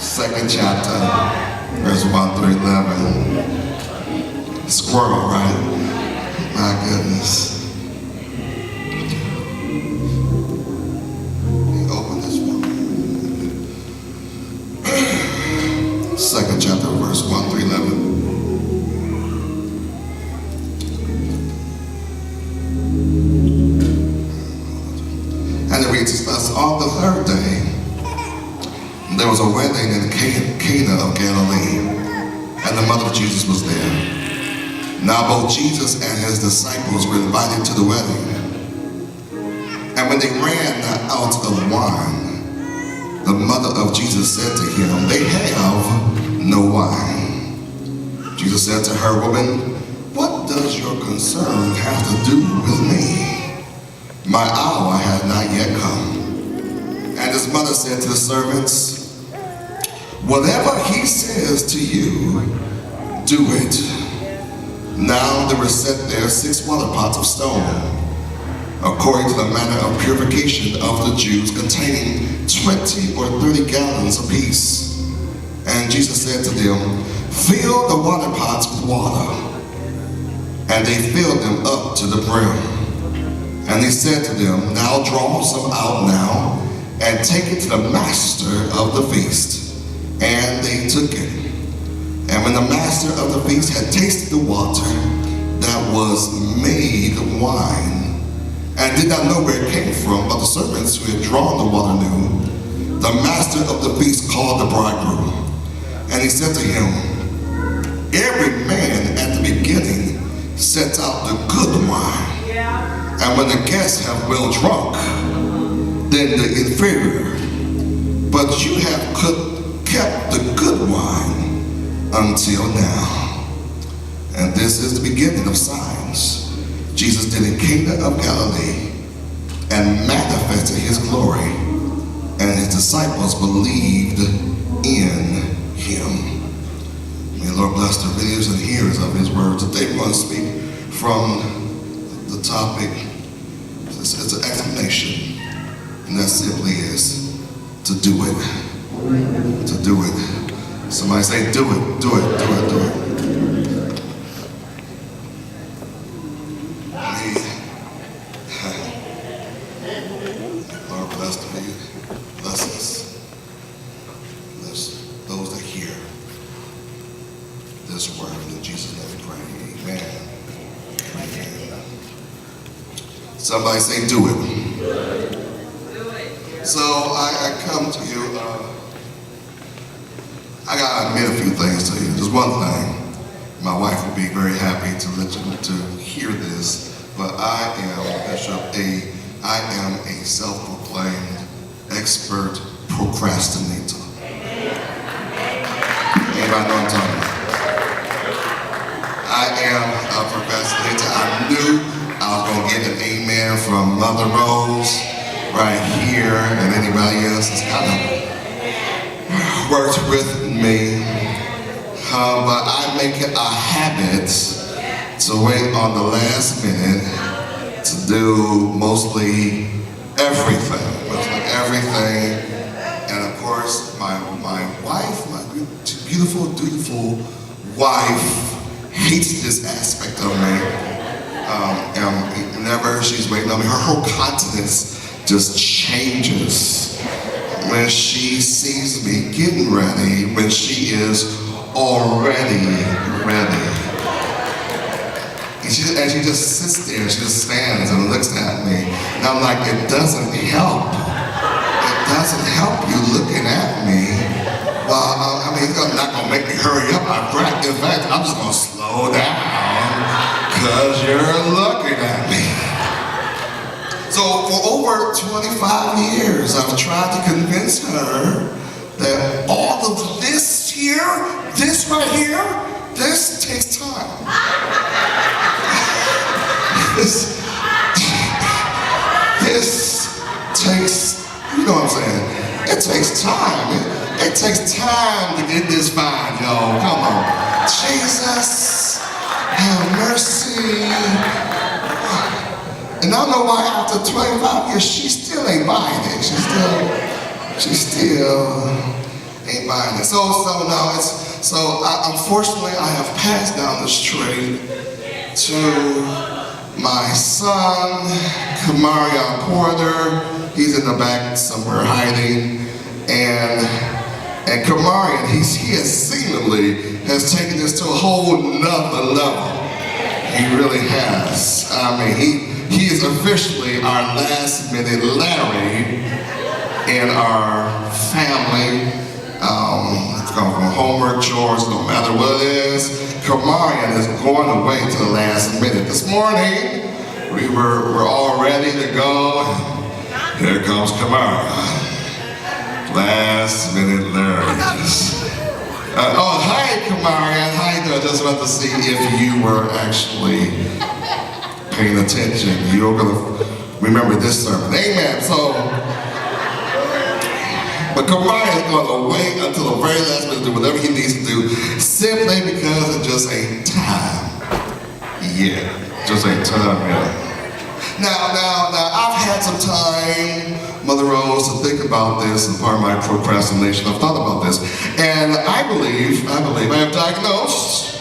Second chapter, verse 1 through 11. Squirrel, right? My goodness. Let me open this one. Second chapter, verse 1 through 11. And it reads thus: on the third day, there was a wedding in Cana of Galilee, and the mother of Jesus was there. Now both Jesus and his disciples were invited to the wedding. And when they ran out of wine, the mother of Jesus said to him, they have no wine. Jesus said to her, woman, what does your concern have to do with me? My hour has not yet come. And his mother said to the servants, whatever he says to you, do it. Now there were set there 6 water pots of stone, according to the manner of purification of the Jews, containing 20 or 30 gallons apiece. And Jesus said to them, fill the water pots with water. And they filled them up to the brim. And he said to them, now draw some out now, and take it to the master of the feast. And they took it. And when the master of the feast had tasted the water that was made wine, and did not know where it came from, but the servants who had drawn the water knew, the master of the feast called the bridegroom. And he said to him, every man at the beginning sets out the good wine. And when the guests have well drunk, then the inferior. But you have kept the good wine until now. And this is the beginning of signs Jesus did in Cana of Galilee, and manifested his glory, and his disciples believed in him. May the Lord bless the readers and hearers of his word. Today we want to speak from the topic. It's an explanation, and that simply is to do it. To do it. Somebody say, do it, do it, do it, do it. Lord bless the reader. Bless us. Bless those that hear this word. In Jesus' name we pray. Amen. Amen. Somebody say, do it. So I come to you, I gotta admit a few things to you. There's one thing, my wife will be very happy to let you to hear this, but I am a self-proclaimed expert procrastinator. Anybody know what I'm talking about? I am a procrastinator. I knew I was gonna get an amen from Mother Rose right here, and anybody else has kind of worked with me, but I make it a habit to wait on the last minute to do mostly everything, and of course my wife, my beautiful, dutiful wife, hates this aspect of me. And whenever she's waiting on me, her whole countenance just changes when she sees me getting ready, when she is already ready. And she just sits there, she just stands and looks at me. And I'm like, it doesn't help. It doesn't help you looking at me. Well, I mean, it's not gonna make me hurry up. In fact, I'm just gonna slow down because you're looking at me. So for over 25 years, I've tried to convince her that all of this here, this right here, this takes time. This takes, you know what I'm saying? It takes time. It takes time to get this fine, y'all. Come on. Jesus, have mercy. And I don't know why after 25 years, she still ain't buying it. She still ain't ain't buying it. So now unfortunately, I have passed down the street to my son, Reverend Porter. He's in the back somewhere hiding, and Reverend, he has seemingly taken this to a whole nother level. He really has. I mean, he is officially our last minute Larry in our family. It's going from homework, chores, no matter what it is. Reverend is going away to the last minute. This morning, we're all ready to go. Here comes Reverend. Last minute Larry. Oh, hi, Reverend. How you doing? Just about to see if you were actually paying attention. You're going to remember this sermon. Amen. But Reverend is going to wait until the very last minute to do whatever he needs to do, simply because it just ain't time. Yeah, just ain't time yet. Now, I've had some time, Mother Rose, to think about this, and part of my procrastination. I've thought about this, and I believe I have diagnosed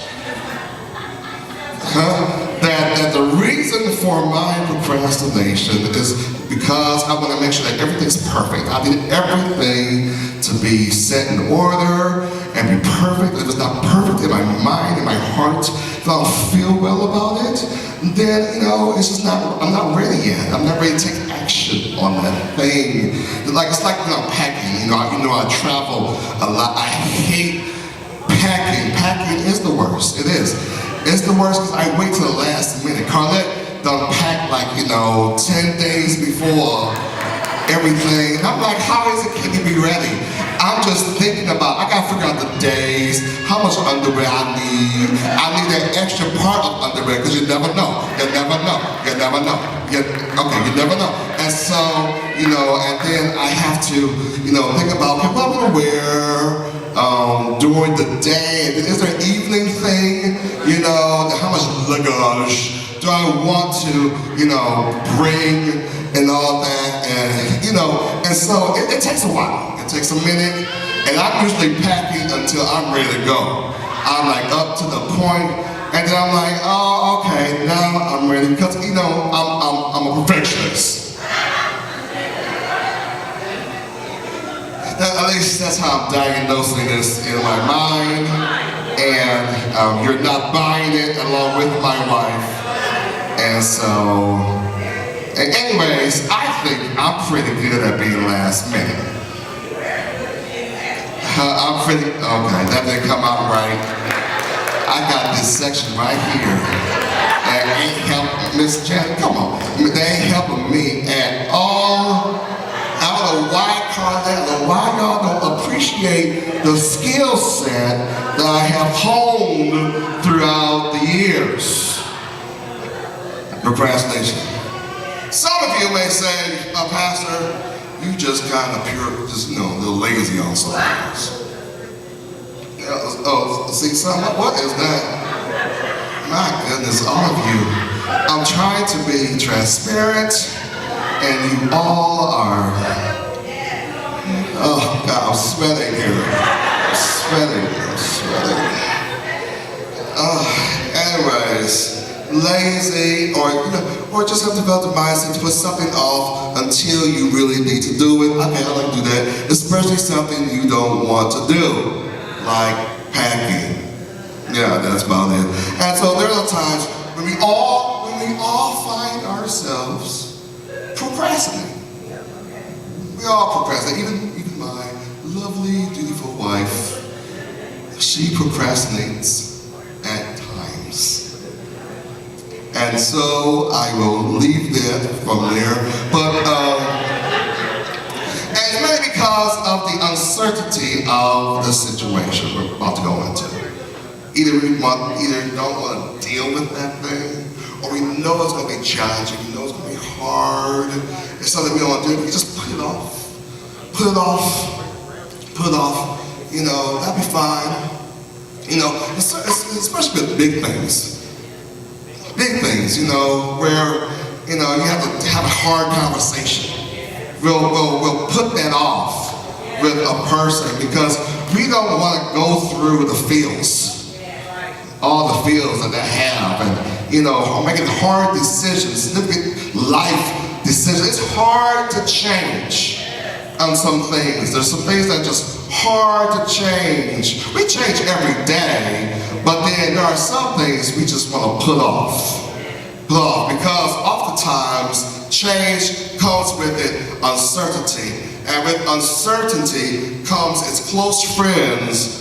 that the reason for my procrastination is because I want to make sure that everything's perfect. I need everything to be set in order and be perfect. If it's not perfect in my mind, in my heart, if I don't feel well about it, then, it's just I'm not ready yet. I'm not ready to take action on that thing. It's like packing. I travel a lot. I hate packing. Packing is the worst. It is. It's the worst because I wait till the last minute. Carlette done pack 10 days before everything. And I'm like, how is it keeping me ready? I'm just thinking about, I gotta figure out the days, how much underwear I need. I need that extra part of underwear because you never know. You never know. You never know. You never know. And so, and then I have to, think about what I'm gonna wear during the day. Is there an evening thing? How much luggage do I want to, bring and all that, and so it takes a while. It takes a minute, and I'm usually packing until I'm ready to go. I'm like up to the point, and then I'm like, oh, okay, now I'm ready, because I'm a perfectionist. At least that's how I'm diagnosing this in my mind, and you're not buying it along with my wife. And so, anyways, I think I'm pretty good at being last minute. Okay, that didn't come out right. I got this section right here. That ain't helping, Miss Janet, come on. That ain't helping me at all. I don't know why, why y'all don't appreciate the skill set that I have honed throughout the years. Procrastination. Some of you may say, Pastor, you just kind of a little lazy on some things. See, what is that? My goodness, all of you. I'm trying to be transparent, and you all are, oh God, I'm sweating here. I'm sweating. Anyways, lazy, or just have developed the mindset to put something off until you really need to do it. Okay, I like to do that, especially something you don't want to do, like packing. Yeah, that's about it. And so there are times when we all find ourselves procrastinating. We all procrastinate. Even my lovely, dutiful wife, she procrastinates at times. And so I will leave that from there. But and it's mainly because of the uncertainty of the situation we're about to go into. Either don't want to deal with that thing, or we know it's going to be challenging, we know it's going to be hard, it's something we don't want to do, we just put it off, that'll be fine. Especially with big things, where, you have to have a hard conversation. We'll put that off with a person because we don't want to go through the fields, all the fields that they have, and making hard decisions, significant life decisions. It's hard to change on some things. There's some things that are just hard to change. We change every day, but then there are some things we just want to put off. Because oftentimes change comes with it uncertainty. And with uncertainty comes its close friends,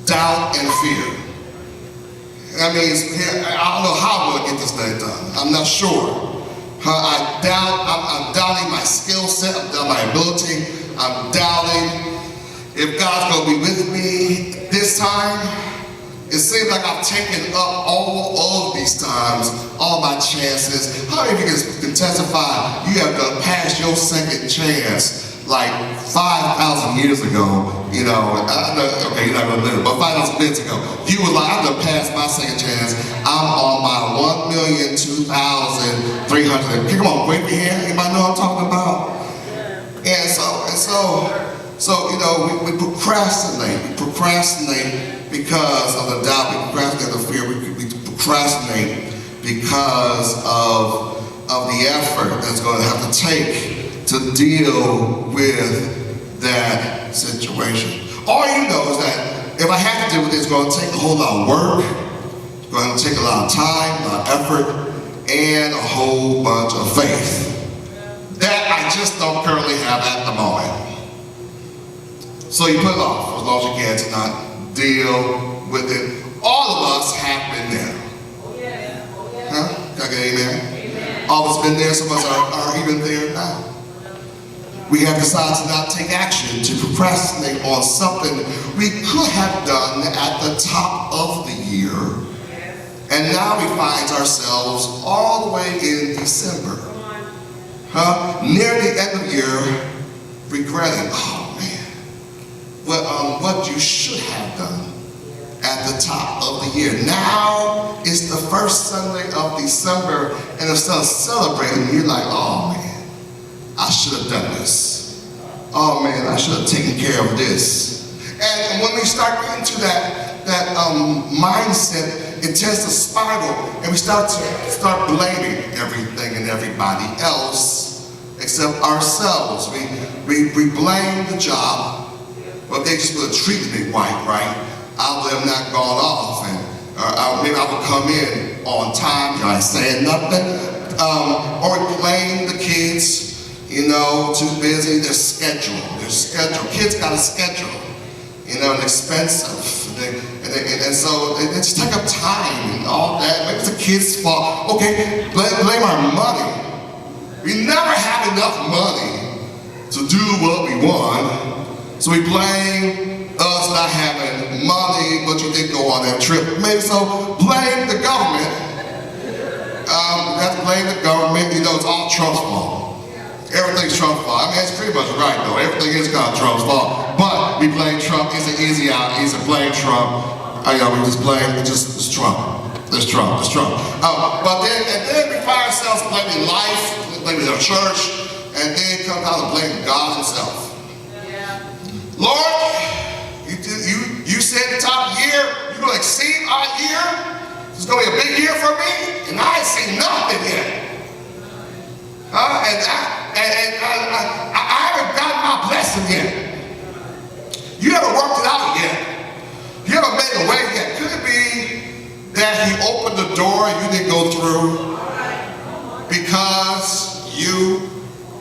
doubt and fear. That means, I don't know how I'm going to get this thing done. I'm not sure. I'm doubting my skill set, I'm doubting my ability, I'm doubting if God's going to be with me this time. It seems like I've taken up all of these times, all my chances. How many of you can testify you have done past your second chance like 5,000 years ago? Okay, you're not gonna live, but 5,000 years ago, you were like, I'm gonna pass my second chance. I'm on my 1,002,300. Come on, wave your hand. Anybody know what I'm talking about? And so we procrastinate. We procrastinate because of the doubt. We procrastinate the fear. We procrastinate because of the effort that's going to have to take to deal with that situation. All you know is that if I have to deal with it, it's going to take a whole lot of work. It's going to take a lot of time, a lot of effort, and a whole bunch of faith that I just don't currently have at the moment. So you put it off as long as you can to not deal with it. All of us have been there. Huh? Can I get an amen? All of us been there. Some of us are even there now. We have decided to not take action, to procrastinate on something we could have done at the top of the year. And now we find ourselves all the way in December. Near the end of the year, regretting, oh man, what you should have done at the top of the year. Now it's the first Sunday of December, and instead of celebrating, you're like, oh man, I should have done this. Oh man, I should have taken care of this. And when we start getting to that mindset, it tends to spiral, and we start blaming everything and everybody else except ourselves. We blame the job. Well, they just would have treated me right. I would have not gone off, and maybe I would come in on time. I ain't saying nothing, or we blame the kids. Too busy. Their schedule. Kids got a schedule. And expensive. And so they just take up time and all that. Maybe it's the kids' fault. Okay, blame our money. We never have enough money to do what we want. So we blame us not having money, but you did go on that trip. Maybe so blame the government. We have to blame the government. It's all Trump's fault. Everything's Trump's fault. I mean, it's pretty much right, though. Everything is kind of Trump's fault. But we blame Trump. It's an easy out. Easy to blame Trump. We just blame, it's Trump. It's Trump. But then we find ourselves blaming life, blaming the church, and then come down to blame God himself. Yeah. Lord, you said at the top of the year, you're going to exceed our year. It's going to be a big year for me, and I ain't seen nothing yet. I haven't gotten my blessing yet. You haven't worked it out yet. You haven't made a way yet. Could it be that he opened the door and you didn't go through because you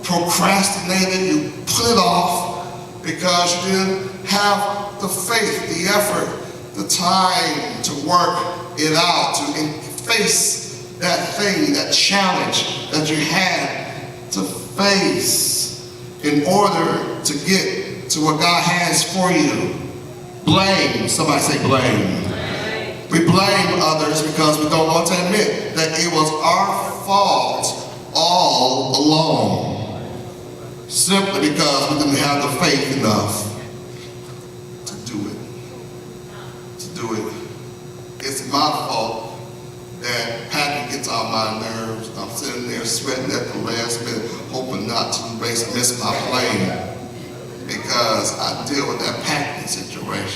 procrastinated, you put it off because you didn't have the faith, the effort, the time to work it out, to face that thing, that challenge that you had to face in order to get to what God has for you. Blame, somebody say blame. We blame others because we don't want to admit that it was our fault all along. Simply because we didn't have the faith enough to do it. It's my fault that packing gets on my nerves. I'm sitting there sweating at the last minute, hoping not to miss my plane because I deal with that packing situation.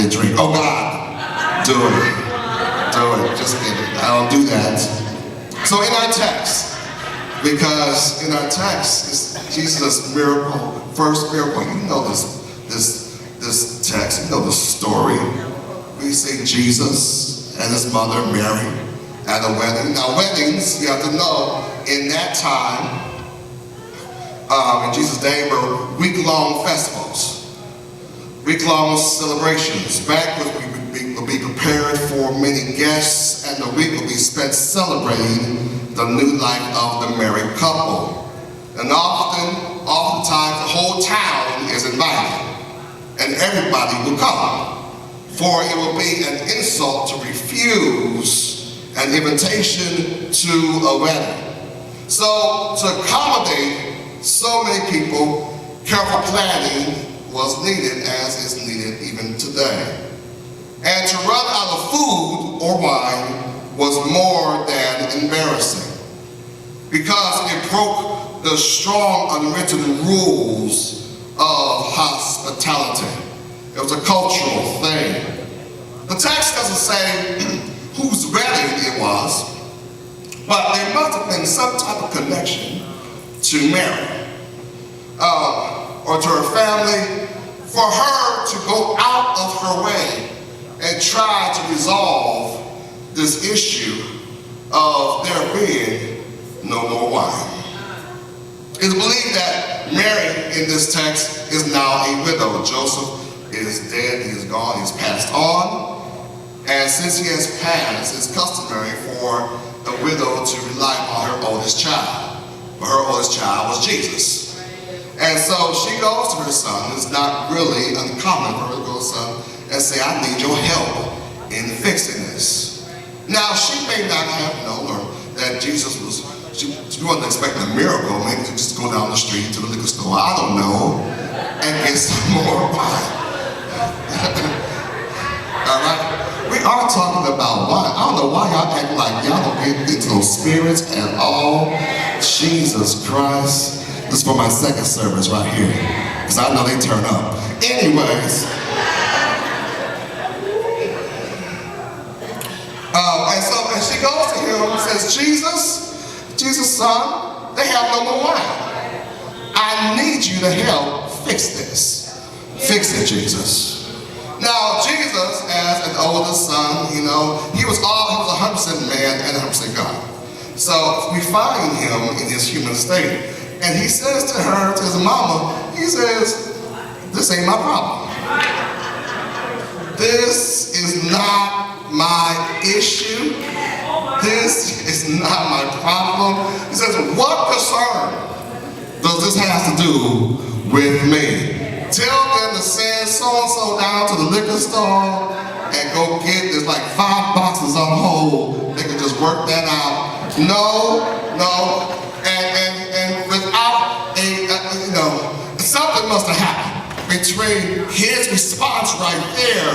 me a drink. Oh God, do it. Do it. Just kidding. I don't do that. So in our text, because in our text is Jesus' miracle, first miracle. You know this text, you know the story. We see Jesus and his mother Mary at a wedding. Now weddings, you have to know, in that time, in Jesus' day, were week-long festivals, week-long celebrations. Banquets would be prepared for many guests, and the week would be spent celebrating the new life of the married couple. And oftentimes, the whole town is invited, and everybody will come, for it will be an insult to refuse an invitation to a wedding. So, to accommodate so many people, careful planning was needed, as is needed even today. And to run out of food or wine was more than embarrassing, because it broke the strong unwritten rules of hospitality. It was a cultural thing. The text doesn't say whose wedding it was, but there must have been some type of connection to Mary or to her family for her to go out of her way and try to resolve this issue of there being no more wine. It's believed that Mary in this text is now a widow. Joseph is dead, he is gone, he's passed on. And since he has passed, it's customary for a widow to rely on her oldest child. But her oldest child was Jesus. And so she goes to her son. It's not really uncommon for her to go to her son and say, I need your help in fixing this. Now, she may not have known that Jesus was, she wasn't expecting a miracle, maybe to just go down the street to the liquor store, I don't know, and get some more wine. All right? We are talking about wine. I don't know why y'all act like y'all don't get into those spirits at all. Jesus Christ. This is for my second service right here, because I know they turn up. Anyways. And she goes to him and says, Jesus, son, they have no more wine. I need you to help fix this. Fix it, Jesus. Now, Jesus, as an oldest son, he was 100% man and 100% God. So we find him in his human state. And he says to her, to his mama, he says, this ain't my problem. This is not my issue. This is not my problem. He says, what concern does this have to do with me? Tell them to send so-and-so down to the liquor store and go get, there's like 5 boxes on hold. They can just work that out. No. And without something must have happened between his response right there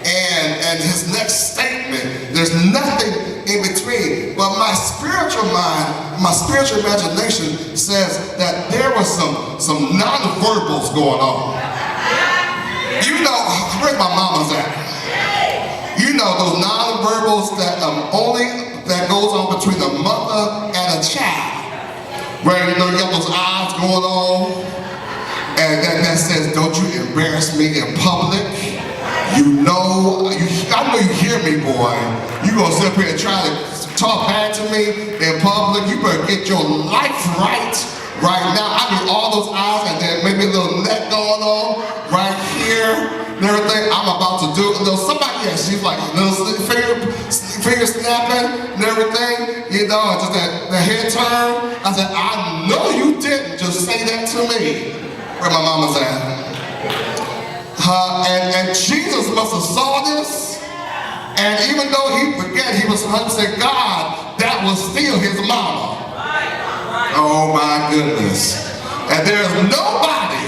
and his next statement. There's nothing in between. But my spiritual mind, my spiritual imagination says that there was some non-verbals going on. Where's my mama's at? Those non-verbals that that goes on between a mother and a child. Where you got those eyes going on, and that says, don't you embarrass me in public. I know you hear me, boy. You gonna sit up here and try to talk back to me in public. You better get your life right now. I mean, all those eyes and then maybe a little neck going on right here and everything. I'm about to do somebody, she's like a little finger snapping and everything, and just that head turn. I said, I know you didn't just say that to me. Where my mama's at. And Jesus must have saw this, and even though he was 100% God, that was still his mama. Oh my goodness. And there's nobody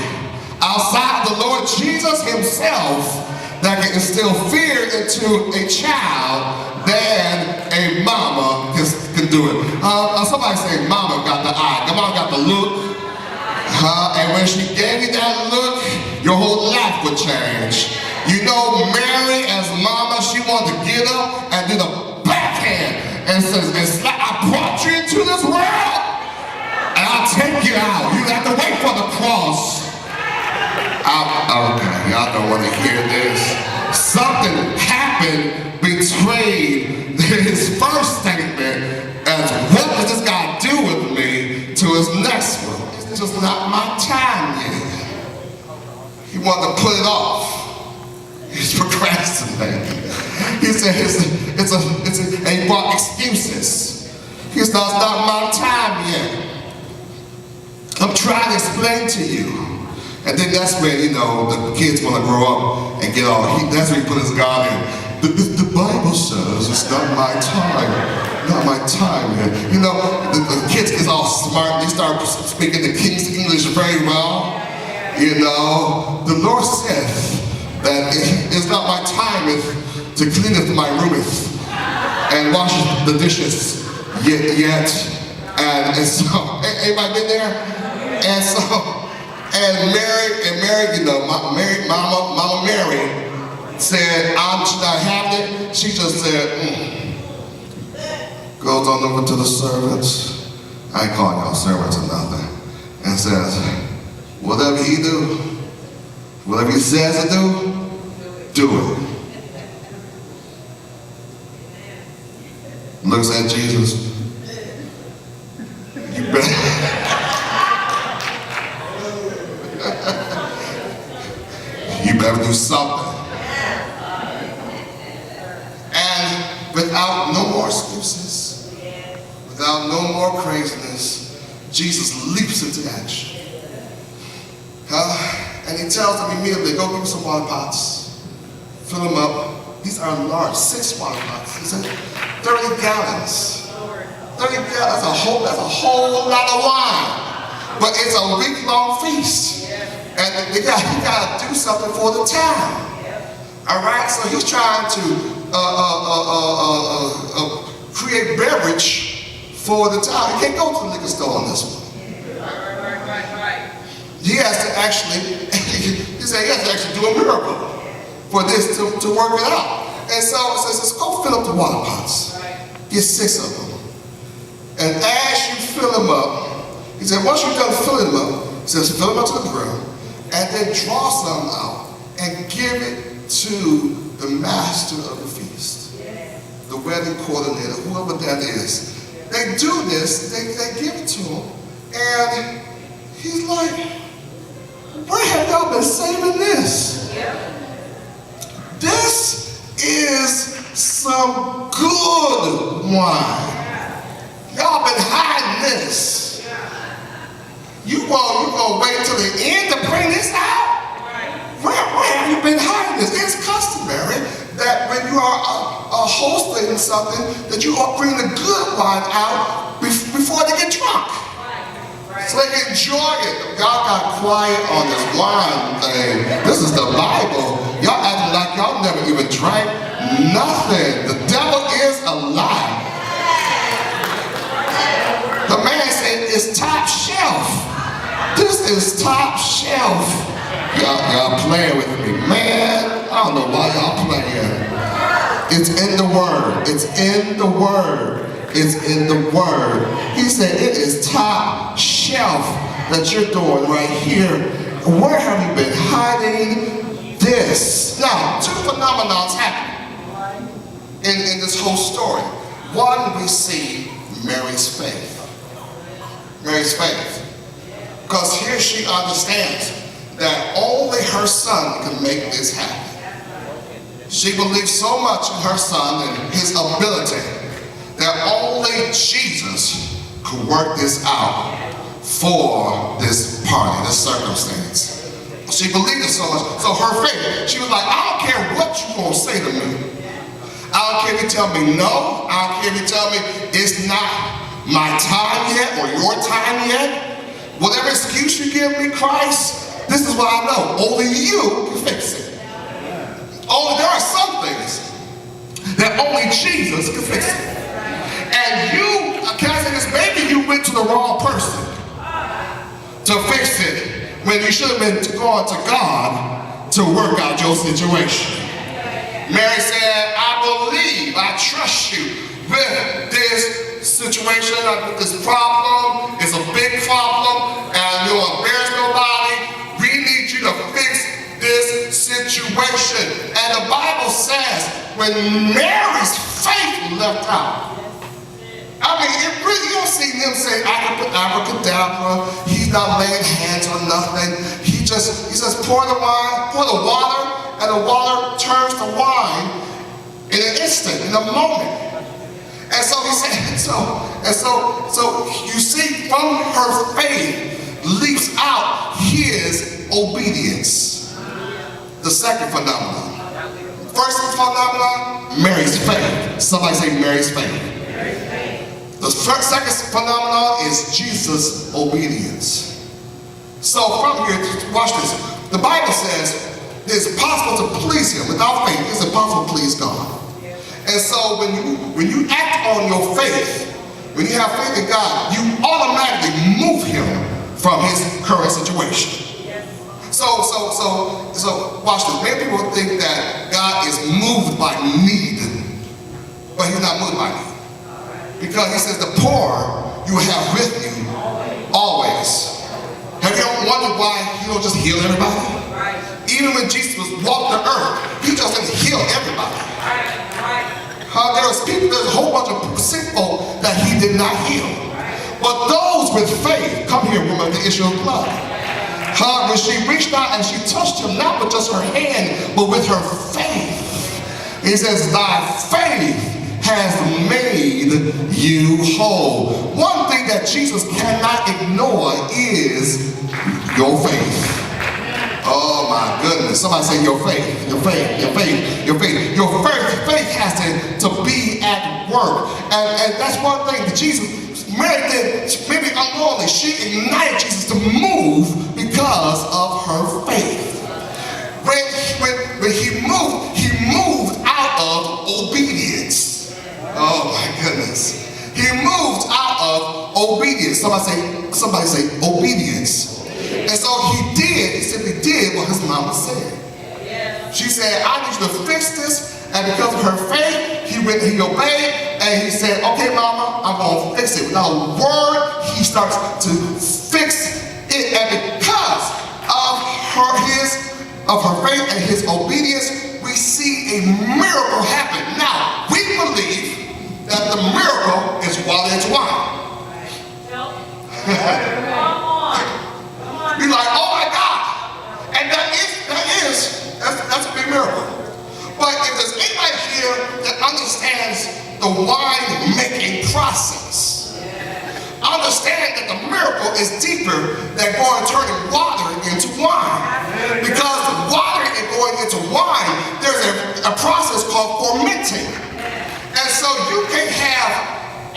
outside the Lord Jesus himself that can instill fear into a child than a mama can do it. Somebody say, mama got the eye, mama got the look. And when she gave you that look, your whole life would change. You know, Mary as mama, she wanted to get up and do the backhand and says, I brought you into this world and I'll take you out. You have to wait for the cross. Okay, y'all don't want to hear this. Something happened between his first statement as what does this guy do with me to his next one. It's just not my time yet. He wanted to put it off. He's procrastinating. He said and he brought excuses. He said, it's not my time yet. I'm trying to explain to you. And then that's when, you know, the kids want to grow up and get all, that's when he put his God in. The Bible says it's not my time. Not my time yet. You know, the kids get all smart. They start speaking the King's English very well. You know, the Lord said that it's not my time to clean up my room and wash the dishes yet. And so, anybody been there? And so, and Mary, you know, Mama Mary said, I'm not having it. She just said, Goes on over to the servants. I ain't calling y'all servants or nothing. And says, whatever he do, whatever he says to do it. Looks at Jesus. You better. You better do something. And without no more excuses, without no more craziness, Jesus leaps into action. And he tells them immediately, go give me some water pots, fill them up. These are large, 6 water pots. He said, 30 gallons. 30 gallons, that's a whole lot of wine. But it's a week-long feast. And you got to do something for the town. All right, so he's trying to create beverage for the town. He can't go to the liquor store on this one. He has to actually, he said he has to actually do a miracle for this to work it out. And so it says, go fill up the water pots. Get 6 of them. And as you fill them up, he said, once you're done filling them up, he says, fill them up to the ground, and then draw some out and give it to the master of the feast, the wedding coordinator, whoever that is. They do this, they give it to him, and he's like, where have y'all been saving this? This is some good wine. Y'all been hiding this. You gonna wait till the end to bring this out? Where have you been hiding this? It's customary that when you are hosting something, that you are bringing the good wine out before they get drunk. So they can enjoy it. Y'all got quiet on this wine thing. This is the Bible. Y'all acting like y'all never even drank nothing. The devil is a lie. The man said it's top shelf. This is top shelf. Y'all playing with me. Man, I don't know why y'all playing. It's in the Word. It's in the Word. It's in the Word. He said it is top shelf that you're doing right here. Where have you been hiding this? Now, 2 phenomena happen in this whole story. One, we see Mary's faith. Mary's faith. Because here she understands that only her son can make this happen. She believes so much in her son and his ability that only Jesus could work this out for this party, this circumstance. She believed it so much. So her faith, she was like, I don't care what you're going to say to me. I don't care if you tell me no. I don't care if you tell me it's not my time yet or your time yet. Whatever excuse you give me, Christ, this is what I know. Only you can fix it. Only there are some things that only Jesus can fix it. And you, can I say this, maybe you went to the wrong person to fix it when you should have been going to God to work out your situation. Mary said, I believe, I trust you with this situation, with this problem. It's a big problem, and you don't embarrass nobody. We need you to fix this situation. And the Bible says, when Mary's faith left out, I mean, you don't see them say abracadabra. He's not laying hands on nothing. He just pour the water, and the water turns to wine in an instant, in a moment. And so he said, so you see, from her faith leaps out his obedience. The second phenomenon. First phenomenon, Mary's faith. Somebody say Mary's faith. The second phenomenon is Jesus' obedience. So from here, watch this. The Bible says it's possible to please him. Without faith, it's impossible to please God. And so when you act on your faith, when you have faith in God, you automatically move him from his current situation. So watch this. Many people think that God is moved by need, but he's not moved by need. Because he says the poor you have with you always. Have you ever wondered why he don't just heal everybody? Right. Even when Jesus walked the earth, he just didn't heal everybody. There's a whole bunch of sick folk that he did not heal. But those with faith, come here, woman, the issue of blood. When she reached out and she touched him, not with just her hand, but with her faith. He says, thy faith has made you whole. One thing that Jesus cannot ignore is your faith. Oh my goodness. Somebody say your faith, your faith, your faith, your faith. Your faith has to be at work. And that's one thing that Mary did, maybe unknowingly, she ignited Jesus to move because of her faith. When he moved out of obedience. Oh my goodness. He moved out of obedience. Somebody say obedience. And so he simply did what his mama said. She said, I need you to fix this. And because of her faith, he obeyed, and he said, okay, mama, I'm going to fix it. Without a word, he starts to fix it. And because of her faith and his obedience, we see a miracle happen. Now, we believe that the miracle is water into wine. You're like, oh my God. And that's a big miracle. But if there's anybody here that understands the wine making process, understand that the miracle is deeper than going and turning water into wine. Because water and going into wine, there's a process called fermenting. And so you can't have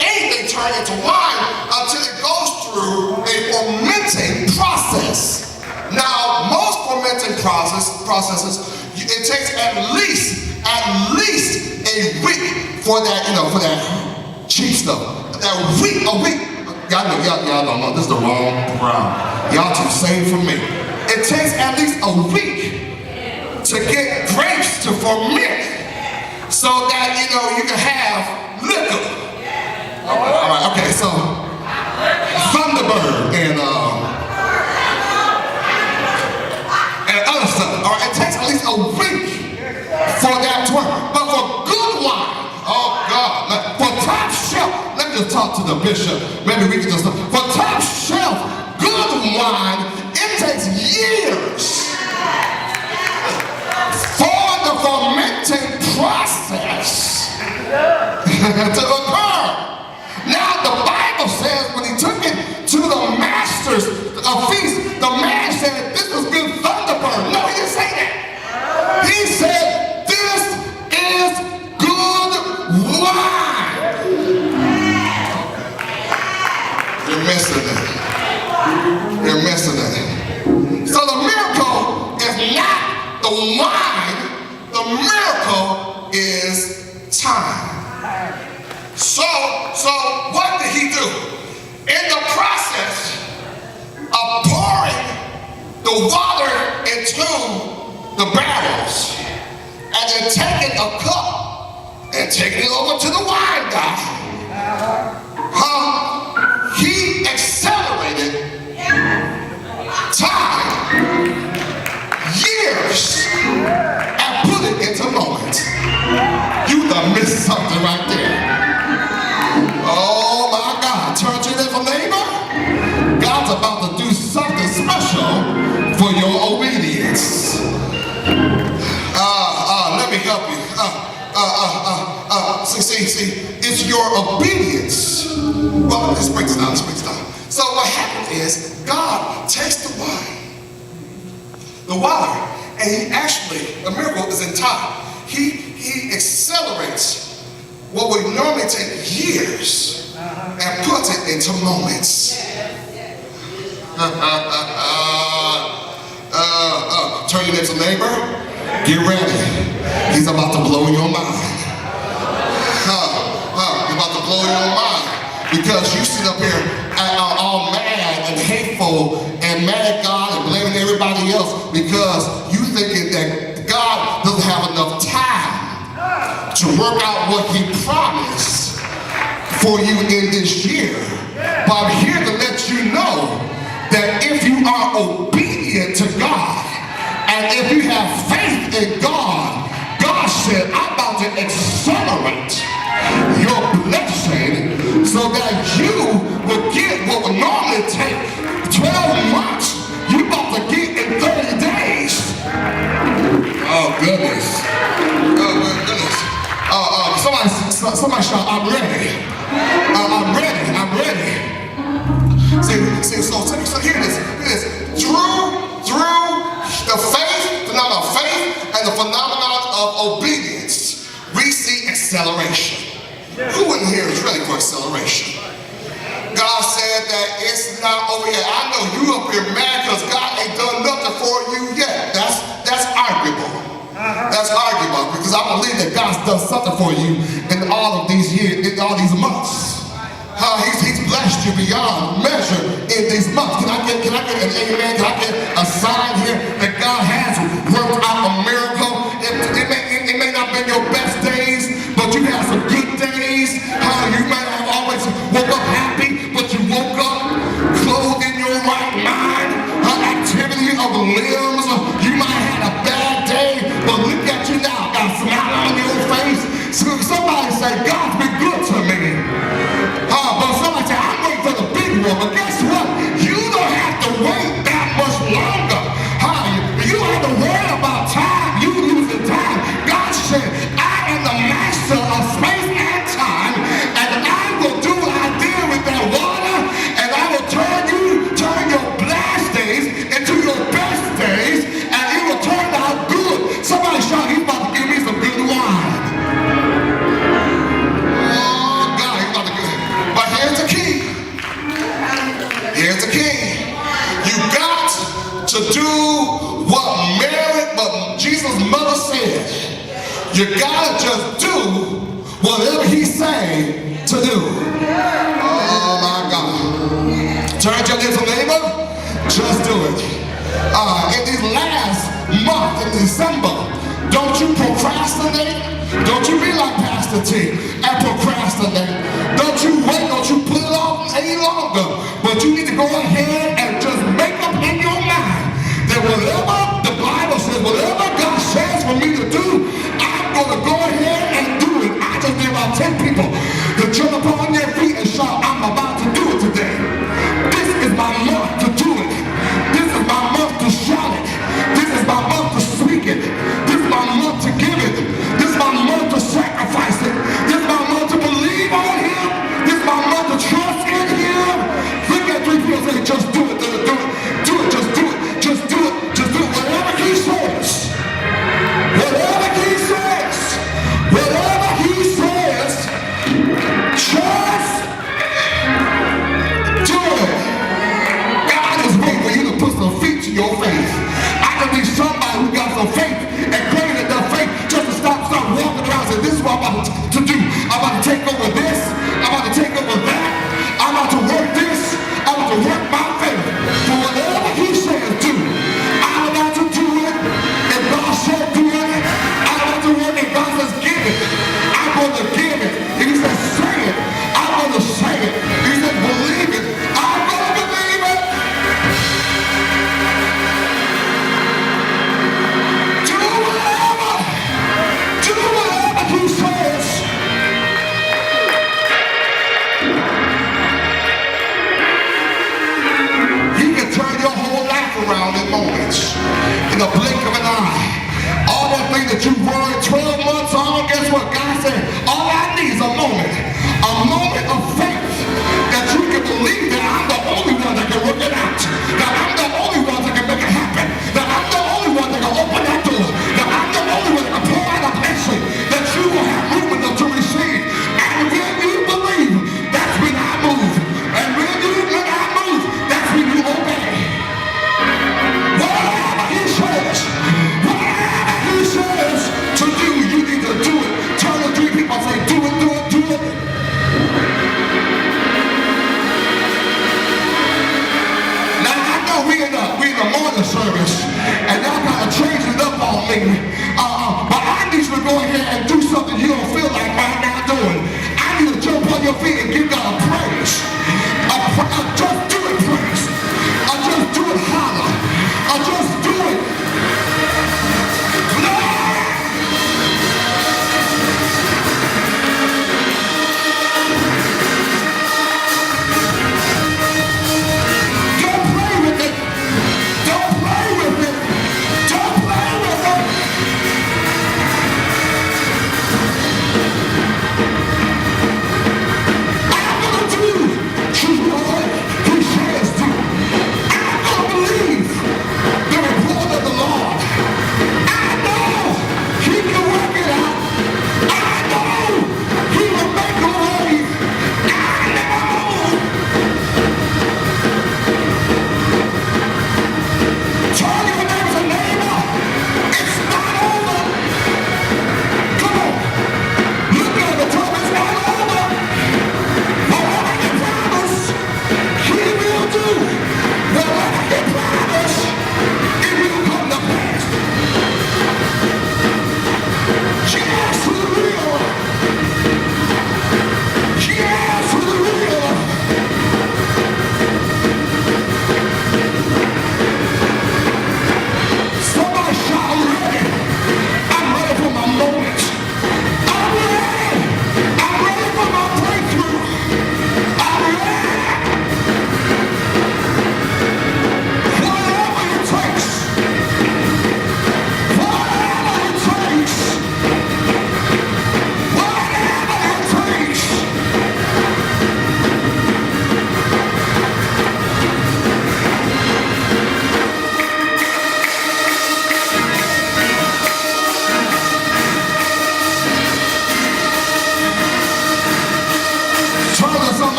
anything turn into wine until it goes through a fermenting process. Now, most fermenting processes, it takes at least a week for that, for that cheap stuff. A week. Y'all don't know. This is the wrong ground. Y'all too same for me. It takes at least a week to get grapes to ferment, so that you can have liquor. All right, okay, so Thunderbird and other stuff. All right, it takes at least a week for that to work. But for good wine, oh God, for top shelf, let me just talk to the bishop. Maybe we can just for top shelf good wine, it takes years for the fermenting process to occur. Now the Bible says when he took it to the masters of feast, the man said this was good Thunderbird. No, he didn't say that. He said this is good wine. You're missing it. You're missing it. So the miracle is not the wine. The miracle is time. So what did he do? In the process of pouring the water into the and taking a cup and taking it over to the wine guy. He accelerated time, years, and put it into moments. You done missed something right there. Oh my God, turn to your little neighbor. God's about to do something special for your obedience. Let me help you. See, it's your obedience. Well, let's break this down. So what happened is God takes the water, and he actually, a miracle is in time. He accelerates what would normally take years and puts it into moments. Turn your next neighbor. Get ready. He's about to blow your mind. He's about to blow your mind because you sit up here all mad and hateful and mad at God and blaming everybody else because you thinking that God doesn't have enough time to work out what he promised for you in this year. But I'm here to let you know that if you are obedient to God and if you have faith in God, God said, I'm about to accelerate your blessing so that you will get what would normally take 12 months, you about to get in 30 days. Oh goodness. Somebody shout, I'm ready. I'm ready. So hear this. Through the phenomenon of faith and the phenomenon of obedience, we see acceleration. Who in here is ready for acceleration? God said that it's not over yet. I know you up here mad because God ain't done nothing for you yet. That's arguable. That's arguable because I believe that God's done something for you in all of these years, in all these months. He's blessed you beyond measure in these months. Can I get an amen? Can I get a sign here that God has worked out a miracle? It may not be your best days, but you have some good days. You might have always woke up happy, but you woke up clothed in your right mind. Activity of limbs. You might have had a bad day, but look at you now. Got a smile on your face. So somebody say, God's been good to me. But somebody say, I'm waiting for the big one. But guess what? You don't have to wait that much longer. You don't have to worry about time. You losing time. God said, I am the master of space and time, and I will do what I did with that water, and I will turn your blast days into your best days, and it will turn out good. Somebody shout, he's about to give me some good wine. Here's the key. You got to do what Jesus' mother said. You gotta just do whatever he said to do. Oh my God. Turn to your neighbor, just do it. In this last month, in December, don't you procrastinate. Don't you be like Pastor T and procrastinate. Don't you wait, don't you put it off any longer. But you need to go ahead and just make up in your mind that whatever the Bible says, whatever God says for me to do, I'm going to go ahead and do it. I just need about 10 people to jump upon their feet and shout, I'm about to do it today. This is my month to do it. This is my month to shout it. This is my month to speak it. This is my month to give it. This is my month to sacrifice it. This is my month to believe on him. This is my month to trust in him. Look at 3 people say, just do it, just do it. Whatever he says. Whatever he says. Just do it. God is waiting for you to put some feet to your faith. I can be somebody who got some faith and created enough faith just to stop walking around and say, this is what I'm about to do. I'm about to take over this. I'm about to take over that. I'm about to work this. I'm about to work my faith. For whatever he says do, I'm about to do it. If God said do it, I'm about to work around in moments. In the blink of an eye. All that thing that you worried 12 months on, guess what? God said, all I need is a moment. A moment of faith that you can believe that I'm the only one that can work it out. That I'm the only one that can make it happen. That I'm the only one that can open that door. That I'm the only one that can pour out a blessing. That you will have room enough to receive. And when you believe, that's when I move. And when I move, that's when you obey. Whatever he says to do, you need to do it. Turn to three people and say, do it, do it, do it. Now I know we in the morning service, and y'all kind of changed it up on me. But I need you to go ahead and do something you don't feel like right now doing. I need to jump on your feet and give God a praise. Just do it, praise. Just do it, holler. Just do it.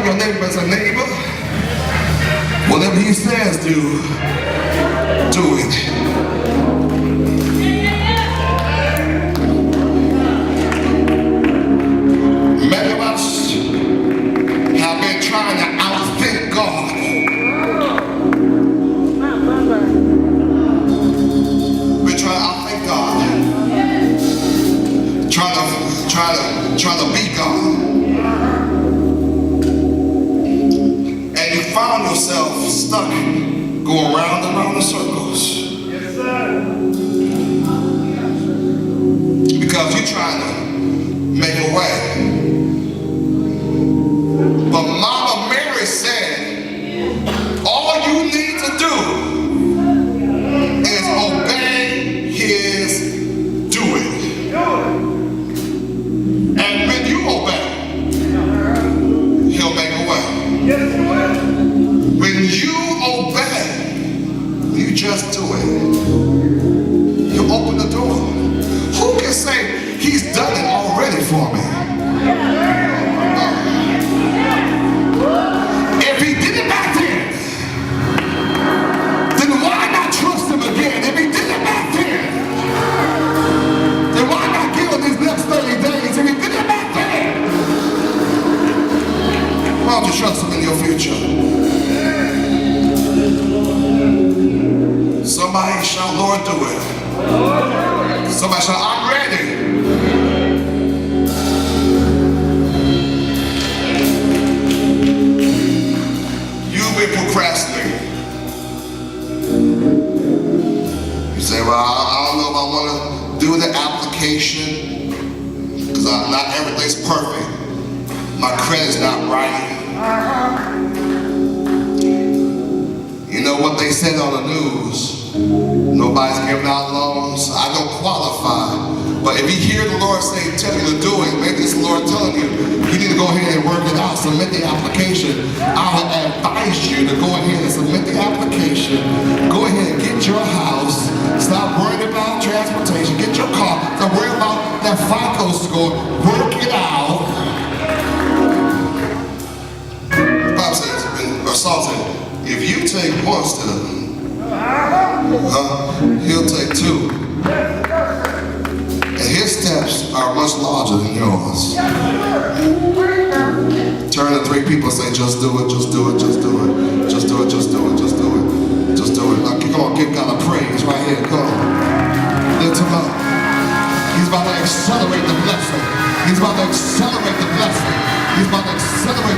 Your neighbor as a neighbor. Whatever he says, do it. Many of us have been trying to outthink God. We're trying to outthink God. Trying to be God. Found yourself stuck going round and round in circles. Yes, sir. Because you're trying to make a way. But Mama Mary said, all you need to do is obey his doing. And when you obey, he'll make a way. Yes, he will. When you obey, you just do it. You open the door. Who can say he's done it already for me? trust him in your future? Somebody shout, Lord, do it. Somebody shout, I'm ready. You've been procrastinating. You say, well, I don't know if I want to do the application because not everything's perfect. My credit's not right. You know what they said on the news? Nobody's giving out loans. I don't qualify. But if you hear the Lord say, tell you to do it, maybe it's the Lord telling you, you need to go ahead and work it out, submit the application. I would advise you to go ahead and submit the application. Go ahead and get your house. Stop worrying about transportation. Get your car. Stop worrying about that FICO score. Work it out. The Bible says, or Saul said, if you take one step, he'll take two. And his steps are much larger than yours. Turn to three people and say, just do it, just do it, just do it. Just do it, just do it, just do it. Just do it. Now, come on, give God a praise right here. Come on. Lift him up. He's about to accelerate the blessing. He's about to accelerate the blessing. He's about to accelerate